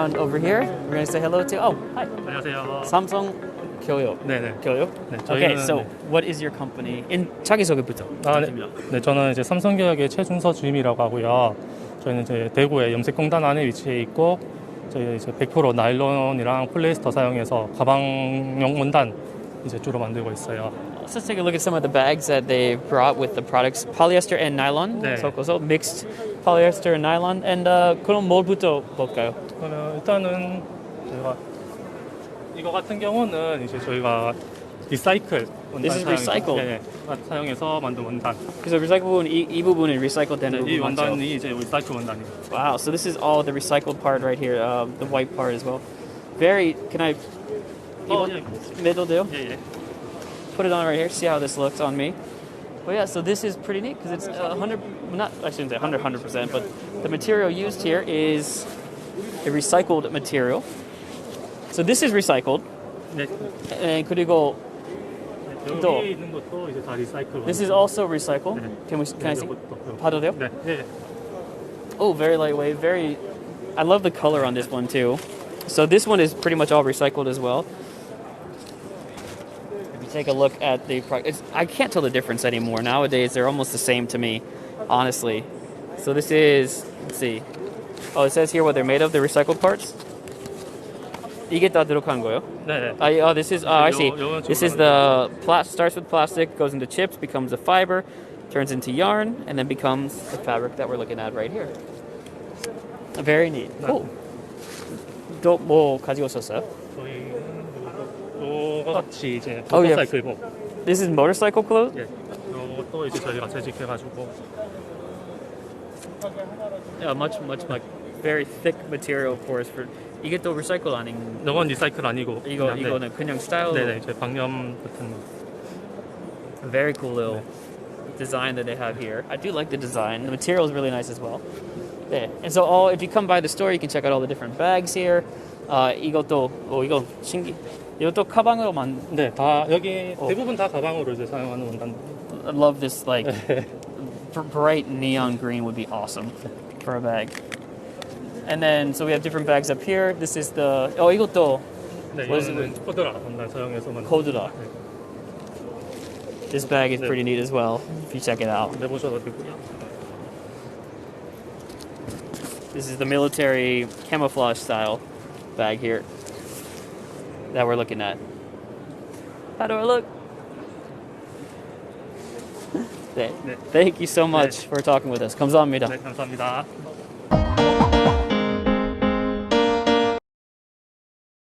And over here, we're going to say hello to. Oh, hi. 안녕하세요. 삼성교역. 네네. 교역? 네, Okay, 저희는 so what is your company? 자기소개부터. 네, 저는 이제 삼성교역의 최준서 주임이라고 하고요. 저희는 이제 대구의 염색공단 안에 위치해 있고, 저희 이제 100% 나일론이랑 폴리에스터 사용해서 가방용 원단 이제 주로 만들고 있어요. Let's take a look at some of the bags that they brought with the products, polyester and nylon. 네. 섞어서 mixed polyester and nylon. And 그럼 뭘부터 볼까요? 그러면 일단은 저희가 이거 같은 경우는 이제 저희가 리사이클 원단 This is recycled. 사용해서 만든 원단. 그래서 recycle 부분 이 부분이 recycled 되는 이 부분 맞죠? 원단이 이제 리사이클 원단이에요. Wow, so this is all the recycled part right here, the white part as well. Very. Can I? 매도 돼요? 예. Put it on right here. See how this looks on me. But yeah, so this is pretty neat because it's 100. Not I shouldn't say 100%, but the material used here is a recycled material. So this is recycled. 네. And 그리고 또 여기 있는 것도 이제 다 리사이클. this is also recycled. 네. Can I see? 이것도. 봐도 돼요? 네. 네. Oh, very lightweight. Very. I love the color on this one too. So this one is pretty much all recycled as well. If you take a look at the product, I can't tell the difference anymore. Nowadays, they're almost the same to me, honestly. So this is. Let's see. Oh, it says here what they're made of. The recycled parts. 이게 다 들어간 거예요? 네. Oh, this is. I see. 요건 This is the starts with plastic, goes into chips, becomes a fiber, turns into yarn, and then becomes the fabric that we're looking at right here. Very neat. Cool. 또 뭐 가지고 오셨어요? 저희는 요거 같이 이제 Oh, yeah. 모터사이클복. This is motorcycle clothes. 예. 요것도 이제 저희가 재직해가지고. Yeah, much like very thick material, of course. For 이게 또 recycle 아닌. 이건 리사이클 아니고. 이거는 그냥 스타일. 네네, 이제 방염 같은. Very cool little design that they have here. I do like the design. The material is really nice as well. Yeah. And so if you come by the store, you can check out all the different bags here. 이것도 이거 신기. 이것도 가방으로 네, 다 여기 대부분 다 가방으로 이제 사용하는 원단. I love this like bright neon green would be awesome for a bag. And then so we have different bags up here. This is the 이것도 네, what is 이거는 it? 코드라 원단 사용해서 만든. 코드라. This bag is pretty neat as well. If you check it out. 네, 보셔도 되고요. This is the military camouflage style bag here that we're looking at. How do I look? 네. Thank you so much for talking with us. 감사합니다. 네, 감사합니다.